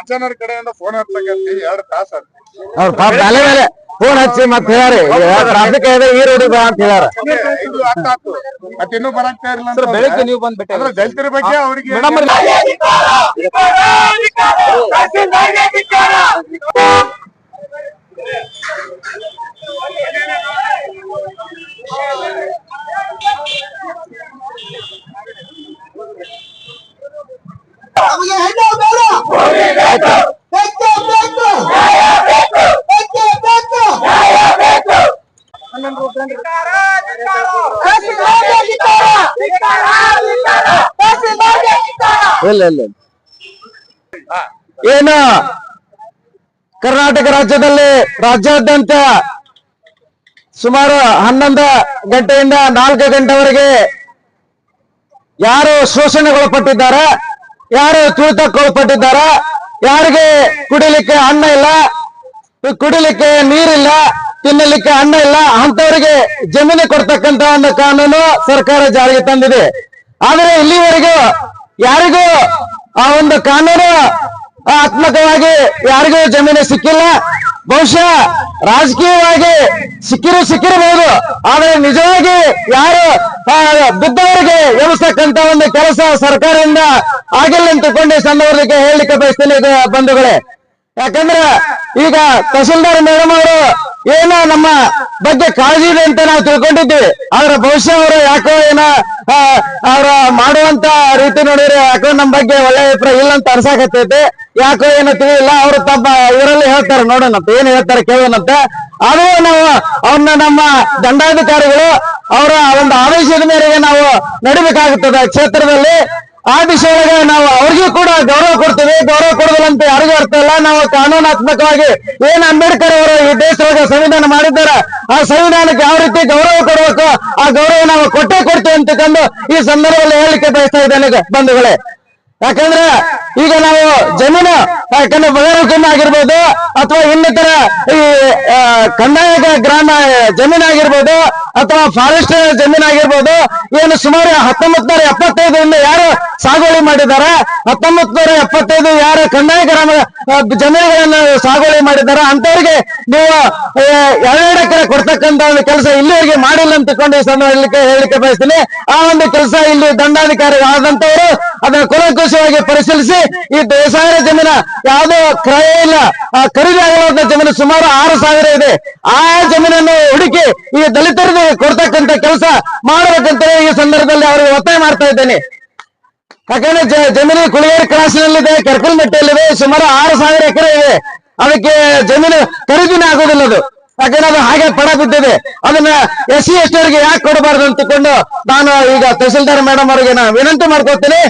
ರಾಜನವ್ರ ಕಡೆಯಿಂದ ಫೋನ್ ಹಚ್ಚಕತ್ತಿ 2 ತಾಸ ಅವ್ರ ಪಾಪ ಮೇಲೆ ಮೇಲೆ ಫೋನ್ ಹಚ್ಚಿ ಮತ್ತೆ ಹೇಳ್ಯಾರಿ ಟ್ರಾಫಿಕ್ ಇದೆ ಈ ರೋಡ್ ಬಾ ಅಂತ ಹೇಳ್ಯಾರ. ಇದು ಅತ್ತಾತು ಮತ್ತೆ ಇನ್ನೂ ಬರಾಕ್ತಾ ಇರಲಿಲ್ಲ ಸರ್ ಬೆಳಗ್ಗೆ ನೀವು ಬಂದ್ ಬಿಟ್ಟೆ ದಲಿತರ ಬಗ್ಗೆ ಅವ್ರಿಗೆ ಇಲ್ಲ ಇಲ್ಲ ಏನು ಕರ್ನಾಟಕ ರಾಜ್ಯದಲ್ಲಿ ರಾಜ್ಯಾದ್ಯಂತ ಸುಮಾರು 11 ಗಂಟೆಯಿಂದ 4 ಗಂಟೆವರೆಗೆ ಯಾರು ಶೋಷಣೆಗೊಳಪಟ್ಟಿದ್ದಾರ, ಯಾರು ತುಳಿತಕ್ಕೊಳಪಟ್ಟಿದ್ದಾರ, ಯಾರಿಗೆ ಕುಡಿಲಿಕ್ಕೆ ಅನ್ನ ಇಲ್ಲ, ಕುಡಿಲಿಕ್ಕೆ ನೀರಿಲ್ಲ, ತಿನ್ನಲಿಕ್ಕೆ ಅನ್ನ ಇಲ್ಲ, ಅಂತವರಿಗೆ ಜಮೀನು ಕೊಡ್ತಕ್ಕಂತ ಒಂದು ಕಾನೂನು ಸರ್ಕಾರ ಜಾರಿಗೆ ತಂದಿದೆ. ಆದರೆ ಇಲ್ಲಿವರೆಗೂ ಯಾರಿಗೂ ಆ ಒಂದು ಕಾನೂನು ಆತ್ಮಕವಾಗಿ ಯಾರಿಗೂ ಜಮೀನು ಸಿಕ್ಕಿಲ್ಲ. ಬಹುಶಃ ರಾಜಕೀಯವಾಗಿ ಸಿಕ್ಕಿರಬಹುದು, ಆದ್ರೆ ನಿಜವಾಗಿ ಯಾರು ಬಿದ್ದವರಿಗೆ ಎಬ್ಬಿಸ್ತಕ್ಕಂತ ಒಂದು ಕೆಲಸ ಸರ್ಕಾರದಿಂದ ಆಗಿಲ್ಲ ಅಂತಕೊಂಡು ಈ ಸಂದರ್ಭಕ್ಕೆ ಹೇಳಲಿಕ್ಕೆ ಬಯಸ್ತೇನೆ ಬಂಧುಗಳೇ. ಯಾಕಂದ್ರೆ ಈಗ ತಹಸೀಲ್ದಾರ್ ಮೇಡಮ್ ಅವರು ಏನೋ ನಮ್ಮ ಬಗ್ಗೆ ಕಾಳಜಿ ಇದೆ ಅಂತ ನಾವು ತಿಳ್ಕೊಂಡಿದ್ವಿ. ಆದ್ರೆ ಬಹುಶಃ ಅವರು ಯಾಕೋ ಏನೋ ಅವ್ರ ಮಾಡುವಂತ ರೀತಿ ನೋಡಿದ್ರೆ ಯಾಕೋ ನಮ್ಮ ಬಗ್ಗೆ ಒಳ್ಳೆ ಅಭಿಪ್ರಾಯ ಇಲ್ಲ ಅಂತ ಅನ್ಸಾಕತ್ತೈತೆ. ಯಾಕೋ ಏನೋ ತಿಳಿಯಿಲ್ಲ. ಅವರು ತಮ್ಮ ಇವರಲ್ಲಿ ಹೇಳ್ತಾರೆ, ನೋಡೋಣಂತ ಏನ್ ಹೇಳ್ತಾರೆ ಕೇಳೋಣಂತ. ಆದ್ರೂ ನಾವು ಅವ್ರನ್ನ ನಮ್ಮ ದಂಡಾಧಿಕಾರಿಗಳು ಅವರ ಒಂದು ಆದೇಶದ ಮೇರೆಗೆ ನಾವು ನಡಿಬೇಕಾಗುತ್ತದೆ ಕ್ಷೇತ್ರದಲ್ಲಿ. ಆ ದಿಶೆಯೊಳಗೆ ನಾವು ಅವ್ರಿಗೂ ಕೂಡ ಗೌರವ ಕೊಡ್ತೀವಿ. ಗೌರವ ಕೊಡೋದಿಲ್ಲ ಅಂತ ಯಾರಿಗೂ ಅರ್ಥ ಇಲ್ಲ. ನಾವು ಕಾನೂನಾತ್ಮಕವಾಗಿ ಏನ್ ಅಂಬೇಡ್ಕರ್ ಅವರು ಈ ದೇಶದೊಳಗೆ ಸಂವಿಧಾನ ಮಾಡಿದ್ದಾರೆ, ಆ ಸಂವಿಧಾನಕ್ಕೆ ಯಾವ ರೀತಿ ಗೌರವ ಕೊಡಬೇಕು ಆ ಗೌರವ ನಾವು ಕೊಟ್ಟೇ ಕೊಡ್ತೀವಿ ಅಂತಕೊಂಡು ಈ ಸಂದರ್ಭದಲ್ಲಿ ಹೇಳಲಿಕ್ಕೆ ಬಯಸ್ತಾ ಇದ್ದೇನೆ ಬಂಧುಗಳೇ. ಯಾಕಂದ್ರೆ ಈಗ ನಾವು ಜಮೀನು ಯಾಕಂದ್ರೆ ಬಗರಕನ್ನ ಆಗಿರ್ಬೋದು ಅಥವಾ ಇನ್ನಿತರ ಈ ಕಂದಾಯ ಗ್ರಾಮ ಜಮೀನಾಗಿರ್ಬೋದು ಅಥವಾ ಫಾರೆಸ್ಟ್ ಜಮೀನಾಗಿರ್ಬೋದು, ಏನು ಸುಮಾರು 1975ರಿಂದ ಯಾರು ಸಾಗುವಳಿ ಮಾಡಿದ್ದಾರೆ, 1975 ಯಾರು ಕಂದಾಯ ಗ್ರಾಮ ಜಮೀನುಗಳನ್ನು ಸಾಗುವಳಿ ಮಾಡಿದ್ದಾರೆ ಅಂತವರಿಗೆ ನೀವು 2 ಎಕರೆ ಕೊಡ್ತಕ್ಕಂತ ಒಂದು ಕೆಲಸ ಇಲ್ಲಿವರೆಗೆ ಮಾಡಿಲ್ಲ ಅಂತಕೊಂಡು ಈ ಸಂದರ್ಭದಲ್ಲಿ ಹೇಳಿಕೆ ಬಯಸ್ತೀನಿ. ಆ ಒಂದು ಕೆಲಸ ಇಲ್ಲಿ ದಂಡಾಧಿಕಾರಿ ಆದಂತವರು ಅದನ್ನ ಕುಲಂಕುಷವಾಗಿ ಪರಿಶೀಲಿಸಿ ಈ ಬೇಸಾಯ ಜಮೀನ ಯಾವುದೋ ಕ್ರಯ ಇಲ್ಲ, ಖರೀದಿ ಆಗಿರುವಂತ ಜಮೀನು ಸುಮಾರು 6,000 ಇದೆ. ಆ ಜಮೀನನ್ನು ಹುಡುಕಿ ಈ ದಲಿತರಿಗೆ ಕೊಡ್ತಕ್ಕಂತ ಕೆಲಸ ಮಾಡಬೇಕಂತ ಈ ಸಂದರ್ಭದಲ್ಲಿ ಅವರಿಗೆ ಒತ್ತಾಯ ಮಾಡ್ತಾ ಇದ್ದೇನೆ. ಯಾಕಂದ್ರೆ ಜಮೀನು ಕುಳಿಯೇರಿ ಕ್ರಾಸಿನಲ್ಲಿದೆ, ಕೆರ್ಕಲ್ಮೆಟ್ಟೆಯಲ್ಲಿದೆ, ಸುಮಾರು 6,000 ಎಕರೆ ಇದೆ. ಅದಕ್ಕೆ ಜಮೀನು ಖರೀದಿನೇ ಆಗೋದಿಲ್ಲ ಅದು. ಯಾಕಂದ್ರೆ ಅದು ಹಾಗೆ ಪಡ ಬಿದ್ದಿದೆ. ಅದನ್ನ SC ST ಅವರಿಗೆ ಯಾಕೆ ಕೊಡಬಾರ್ದು ಅಂತಕೊಂಡು ನಾನು ಈಗ ತಹಸೀಲ್ದಾರ್ ಮೇಡಮ್ ಅವರಿಗೆ ನಾನು ವಿನಂತಿ ಮಾಡ್ಕೊತೀನಿ.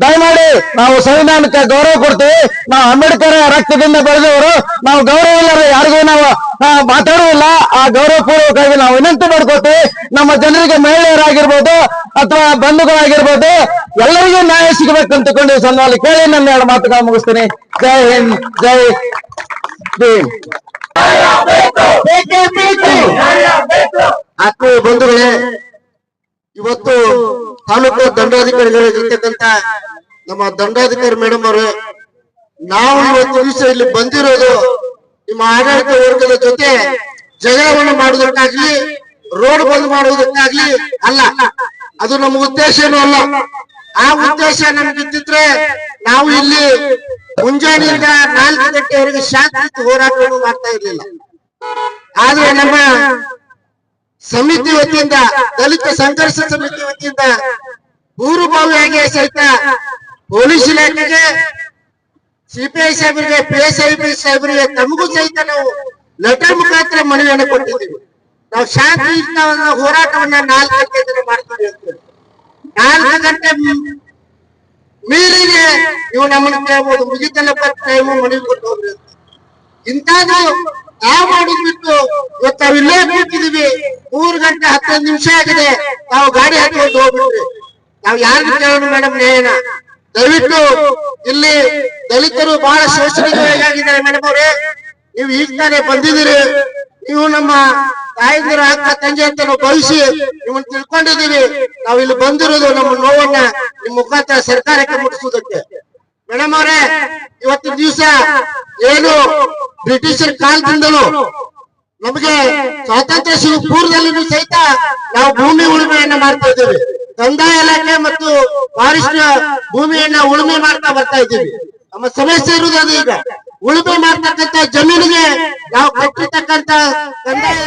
ದಯಮಾಡಿ ನಾವು ಸಂವಿಧಾನಕ್ಕೆ ಗೌರವ ಕೊಡ್ತೀವಿ. ನಾವು ಅಂಬೇಡ್ಕರ್ ರಕ್ತದಿಂದ ಬೆಳೆದವರು, ನಾವು ಗೌರವ ಇಲ್ಲರ ಯಾರಿಗೂ ನಾವು ಮಾತಾಡುವುದಿಲ್ಲ. ಆ ಗೌರವ ಪೂರ್ವಕವಾಗಿ ನಾವು ವಿನಂತಿ ಮಾಡ್ಕೊತೀವಿ. ನಮ್ಮ ಜನರಿಗೆ ಮಹಿಳೆಯರಾಗಿರ್ಬೋದು ಅಥವಾ ಬಂಧುಗಳಾಗಿರ್ಬೋದು ಎಲ್ಲರಿಗೂ ನ್ಯಾಯ ಸಿಗಬೇಕಂತಕೊಂಡು ಈ ಸಂದರ್ಭದಲ್ಲಿ ಕೇಳಿ ನನ್ನ 2 ಮಾತುಗಳನ್ನು ಮುಗಿಸ್ತೀನಿ. ಜೈ ಹಿಂದ್, ಜೈ ಭೀಮ್. ಆತ್ಮೀಯ ಬಂಧುಗಳೇ, ಇವತ್ತು ತಾಲೂಕು ದಂಡಾಧಿಕಾರಿಗಳಿರ್ತಕ್ಕಂಥ ನಮ್ಮ ದಂಡಾಧಿಕಾರಿ ಮೇಡಮ್ ಅವರು, ನಾವು ಇವತ್ತು ದಿವಸ ಇಲ್ಲಿ ಬಂದಿರೋದು ನಿಮ್ಮ ಆಡಳಿತ ವರ್ಗದ ಜೊತೆ ಜಗಳವನ್ನು ಮಾಡುವುದಕ್ಕಾಗ್ಲಿ ರೋಡ್ ಬಂದ್ ಮಾಡುವುದಕ್ಕಾಗ್ಲಿ ಅಲ್ಲ. ಅದು ನಮ್ಮ ಉದ್ದೇಶನೂ ಅಲ್ಲ. ಆ ಉದ್ದೇಶ ನಮ್ಗಿದ್ದಿದ್ರೆ ನಾವು ಇಲ್ಲಿ ಮುಂಜಾನೆಯಿಂದ 4 ಗಂಟೆವರೆಗೆ ಶಾಂತಿ ಹೋರಾಟವನ್ನು ಮಾಡ್ತಾ ಇರ್ಲಿಲ್ಲ. ಆದ್ರೆ ನಮ್ಮ ಸಮಿತಿ ವತಿಯಿಂದ, ದಲಿತ ಸಂಘರ್ಷ ಸಮಿತಿ ವತಿಯಿಂದ ಪೂರ್ವಭಾವಿಯಾಗಿ ಸಹಿತ ಪೊಲೀಸ್ ಇಲಾಖೆಗೆ, CPI ಸಾಹೇಬರಿಗೆ, PSI ಸಾಹೇಬರಿಗೆ, ತಮಗೂ ಸಹಿತ ನಾವು ಲೆಟರ್ ಮುಖಾಂತರ ಮನವಿಯನ್ನು ಕೊಟ್ಟಿದ್ದೀವಿ. ನಾವು ಶಾಂತಿಯುತ ಹೋರಾಟವನ್ನ 4 ಗಂಟೆ ಮಾಡ್ತೀವಿ ಅಂತ. 4 ಗಂಟೆ ಮೀರಿಗೆ ನೀವು ನಮ್ಮನ್ನು ಕೇಳ್ಬೋದು, ಮುಗಿತಲ್ಲಪ್ಪ ಟೈಮು ಮನವಿ ಕೊಟ್ಟು ಹೋಗ್ರಿ. ಇಂಥದ್ದು ನಾವು ಮಾಡೋದು ಬಿಟ್ಟು ಇವತ್ತು ನಾವು ಇಲ್ಲೇ ಕೂತಿದೀವಿ. 3 ಗಂಟೆ 15 ನಿಮಿಷ ಆಗಿದೆ, ನಾವು ಗಾಡಿ ಹಾಕೊಂಡು ಹೋಗ್ಬಿಟ್ರಿ. ನಾವು ಯಾರು ಕೇಳೋಣ ಮೇಡಮ್ ನ್ಯಾಯನ? ದಯವಿಟ್ಟು ಇಲ್ಲಿ ದಲಿತರು ಬಹಳ ಶೋಷಣೆಗೊಳಗಾಗಿದ್ದಾರೆ ಮೇಡಮ್ ಅವರೇ. ನೀವು ಈಗ ತಾನೇ ಬಂದಿದ್ದೀರಿ. ನೀವು ನಮ್ಮ ತಾಯಿದಿರ ಅಕ್ಕ ತಂಗಿ ಅಂತ ನಾವು ಭಾವಿಸಿ ನಿಮ್ಮನ್ನು ತಿಳ್ಕೊಂಡಿದ್ದೀವಿ. ನಾವು ಇಲ್ಲಿ ಬಂದಿರೋದು ನಮ್ಮ ನೋವನ್ನ ನಿಮ್ಮ ಮುಖಾಂತರ ಸರ್ಕಾರಕ್ಕೆ ಮುಟ್ಟಿಸುವುದಕ್ಕೆ. ಮೇಡಮ್ ಅವರೇ, ಇವತ್ತಿನ ದಿವಸ ಏನು ಬ್ರಿಟಿಷರ ಕಾಲದಿಂದಲೂ ನಮಗೆ ಸ್ವಾತಂತ್ರ್ಯ ಸಿಗುವ ಪೂರ್ವದಲ್ಲಿನೂ ಸಹಿತ ನಾವು ಭೂಮಿ ಉಳುಮೆಯನ್ನ ಮಾಡ್ತಾ ಇದ್ದೀವಿ. ಕಂದಾಯ ಇಲಾಖೆ ಮತ್ತು ಫಾರೆಸ್ಟ್ ಭೂಮಿಯನ್ನ ಉಳುಮೆ ಮಾಡ್ತಾ ಬರ್ತಾ ಇದ್ದೀವಿ. ನಮ್ಮ ಸಮಸ್ಯೆ ಇರುವುದು ಅದು. ಈಗ ಉಳುಮೆ ಮಾಡ್ತಕ್ಕಂತ ಜಮೀನಿಗೆ ನಾವು ಕಟ್ಟಿರ್ತಕ್ಕಂತ ಕಂದಾಯ